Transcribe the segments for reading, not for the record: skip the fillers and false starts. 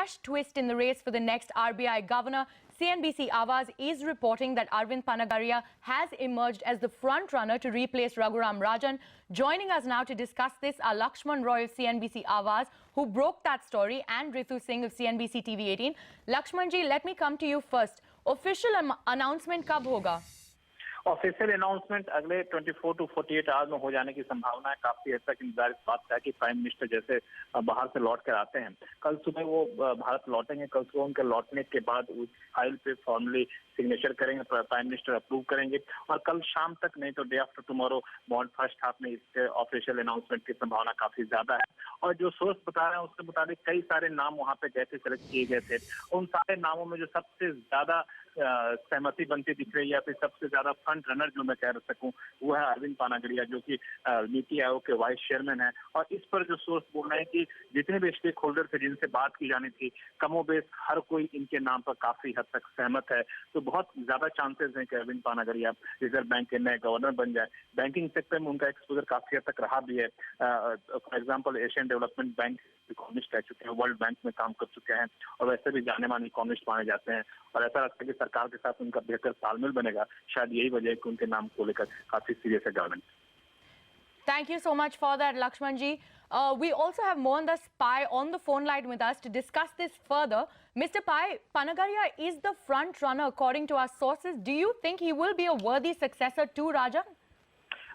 fresh twist in the race for the next RBI governor. CNBC Awaaz is reporting that Arvind Panagariya has emerged as the front-runner to replace Raghuram Rajan. Joining us now to discuss this are Lakshman Roy of CNBC Awaaz, who broke that story, and Ritu Singh of CNBC TV 18. Lakshman ji, let me come to you first. Official announcement कब होगा? Official announcement अगले 24 to 48 hours में हो जाने की संभावना है। काफी हद तक इंतजार इस बात का है कि प्राइम मिनिस्टर जैसे बाहर से लौट कर आते हैं, कल सुबह वो भारत लौटेंगे। कल सुबह उनके लौटने के बाद उस फाइल पे फॉर्मली सिग्नेचर करेंगे, प्राइम मिनिस्टर अप्रूव करेंगे और कल शाम तक नहीं तो day after tomorrow first half में इसके ऑफिशियल अनाउंसमेंट की संभावना काफी ज्यादा है। और जो सोर्स बता रहे हैं उसके मुताबिक कई सारे नाम वहां पे जैसे सेलेक्ट किए गए थे, उन सारे नामों में जो सबसे ज्यादा सहमति बनती दिख रही है, फिर सबसे ज्यादा फ्रंट रनर जो मैं कह सकूं वो है अरविंद पानागरिया, जो कि नीति आयोग के वाइस चेयरमैन है। और इस पर जो सोर्स बोल रहे हैं कि जितने भी स्टेक होल्डर थे जिनसे बात की जानी थी, कमोबेश हर कोई इनके नाम पर काफी हद तक सहमत है। तो बहुत ज्यादा चांसेस हैं कि अरविंद पानागरिया रिजर्व बैंक के नए गवर्नर बन जाए। बैंकिंग सेक्टर में उनका एक्सपोजर काफी हद तक रहा भी है। For example Asian development bank economist रह चुके हैं, वर्ल्ड बैंक में काम कर चुके हैं और वैसे भी जाने माने इकोनॉमिस्ट माने जाते हैं। और ऐसा लगता है कि सरकार के साथ उनका बेहतर तालमेल बनेगा। शायद यही वजह है कि उनके नाम को लेकर काफी सीरियस है government. Thank you so much for that, Lakshman ji. We also have Mohandas Pai on the phone line with us to discuss this further. Mr. Pai, Panagariya is the front runner according to our sources. Do you think he will be a worthy successor to Rajan?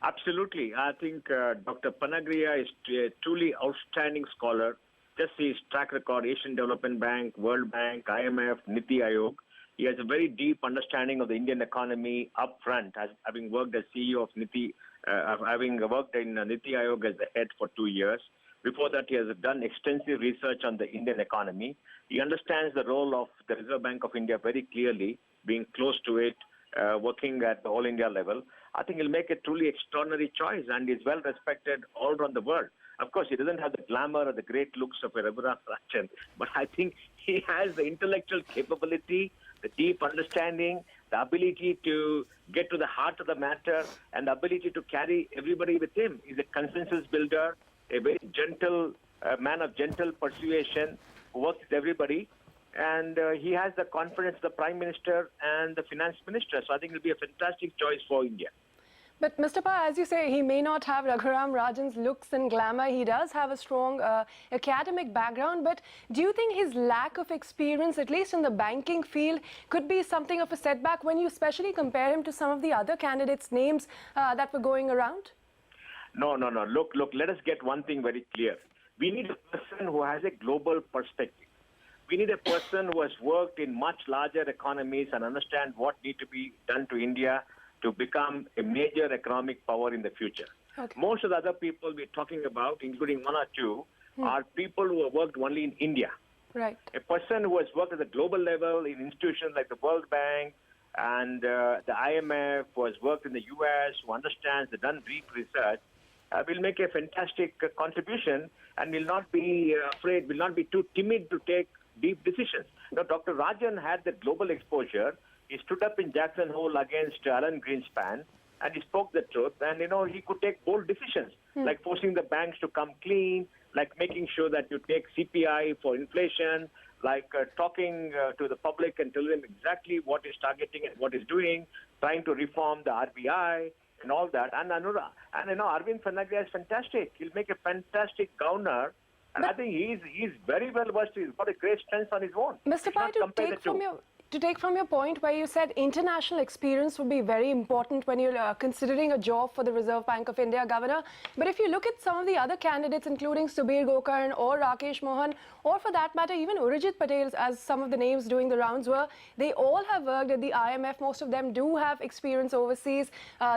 Absolutely. I think Dr. Panagariya is a truly outstanding scholar. Just his track record, Asian Development Bank, World Bank, IMF, Niti Aayog. He has a very deep understanding of the Indian economy up front, having worked as CEO of having worked in Niti Aayog as the head for 2 years. Before that, he has done extensive research on the Indian economy. He understands the role of the Reserve Bank of India very clearly, being close to it, working at the all India level. I think he'll make a truly extraordinary choice, and he's well respected all around the world. Of course, he doesn't have the glamour or the great looks of a Raghuram Rajan, but I think he has the intellectual capability, the deep understanding, the ability to get to the heart of the matter, and the ability to carry everybody with him. He's a consensus builder, a very gentle man of gentle persuasion who works with everybody. And he has the confidence of the Prime Minister and the Finance Minister. So I think it will be a fantastic choice for India. But Mr. Pa, as you say, he may not have Raghuram Rajan's looks and glamour. He does have a strong academic background. But do you think his lack of experience, at least in the banking field, could be something of a setback when you especially compare him to some of the other candidates' names that were going around? No. Look, let us get one thing very clear. We need a person who has a global perspective. We need a person who has worked in much larger economies and understand what needs to be done to India to become a major economic power in the future. Okay. Most of the other people we're talking about, including one or two, are people who have worked only in India. Right. A person who has worked at the global level in institutions like the World Bank and the IMF, who has worked in the US, who understands, done deep research, will make a fantastic contribution and will not be afraid, will not be too timid to take deep decisions. Now, Dr. Rajan had the global exposure. He stood up in Jackson Hole against Alan Greenspan and he spoke the truth. And, he could take bold decisions, like forcing the banks to come clean, like making sure that you take CPI for inflation, like talking to the public and telling them exactly what is targeting and what is doing, trying to reform the RBI and all that. And Arvind Panagariya is fantastic. He'll make a fantastic governor. And I think he's very well versed. He's got a great strength on his own. Mr. Pai, to take from your point where you said international experience would be very important when you're considering a job for the Reserve Bank of India governor. But if you look at some of the other candidates, including Subir Gokarn or Rakesh Mohan, or for that matter, even Urjit Patel, as some of the names doing the rounds were, they all have worked at the IMF. Most of them do have experience overseas.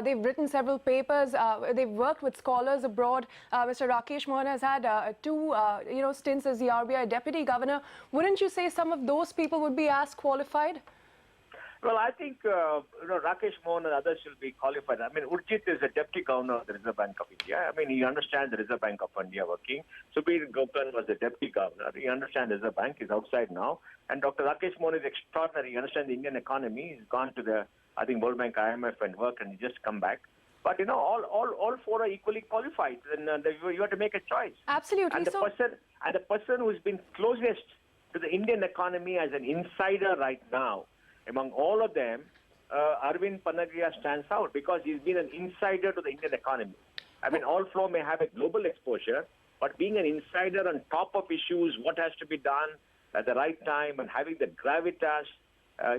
They've written several papers. They've worked with scholars abroad. Mr. Rakesh Mohan has had two stints as the RBI deputy governor. Wouldn't you say some of those people would be as qualified? Well, I think Rakesh Mohan and others will be qualified. I mean, Urjit is a deputy governor of the Reserve Bank of India. I mean, he understands the Reserve Bank of India working. Subir Gokarn was the deputy governor. He understands the Reserve Bank. He's outside now. And Dr. Rakesh Mohan is extraordinary. He understands the Indian economy. He's gone to the, World Bank, IMF and work, and he just come back. But, all four are equally qualified. And you have to make a choice. Absolutely. And the person who's been closest to the Indian economy as an insider right now. Among all of them, Arvind Panagariya stands out because he's been an insider to the Indian economy. I mean, all four may have a global exposure, but being an insider on top of issues, what has to be done at the right time, and having the gravitas,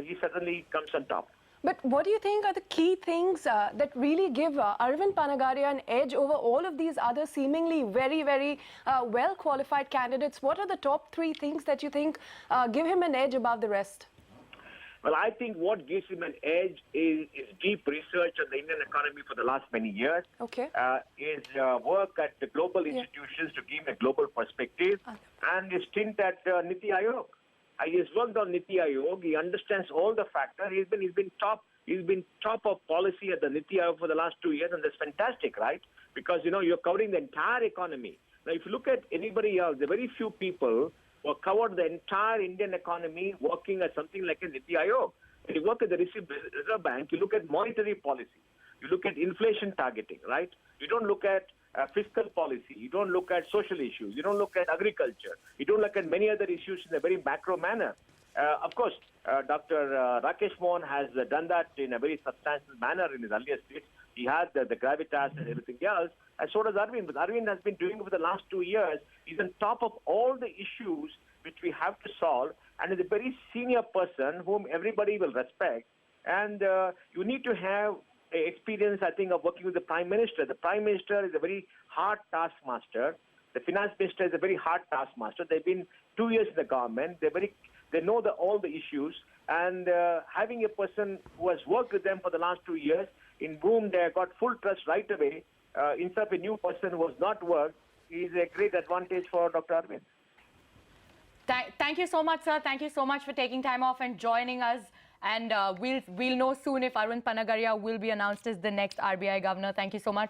he certainly comes on top. But what do you think are the key things that really give Arvind Panagariya an edge over all of these other seemingly very, very well-qualified candidates? What are the top three things that you think give him an edge above the rest? Well, I think what gives him an edge is deep research on the Indian economy for the last many years. Okay. His work at the global institutions to give him a global perspective, and his stint at Niti Aayog. He's worked on Niti Aayog. He understands all the factors. He's been top of policy at the Niti Aayog for the last 2 years, and that's fantastic, right? Because you're covering the entire economy. Now, if you look at anybody else, there are very few people who have covered the entire Indian economy working at something like a Niti Aayog. When you work at the Reserve Bank, you look at monetary policy. You look at inflation targeting, right? You don't look at fiscal policy. You don't look at social issues. You don't look at agriculture. You don't look at many other issues in a very macro manner. Of course, Dr. Rakesh Mohan has done that in a very substantial manner in his earlier states. He had the gravitas and everything else, and so does Arvind. But Arvind has been doing it for the last 2 years. He's on top of all the issues which we have to solve, and is a very senior person whom everybody will respect. And you need to have experience, I think, of working with the Prime Minister. The Prime Minister is a very hard taskmaster. The Finance Minister is a very hard taskmaster. They've been 2 years in the government. They know all the issues. And having a person who has worked with them for the last 2 years, in whom they got full trust right away, instead of a new person who has not worked, is a great advantage for Dr. Arvind. Thank you so much, sir. Thank you so much for taking time off and joining us. And we'll know soon if Arvind Panagariya will be announced as the next RBI governor. Thank you so much.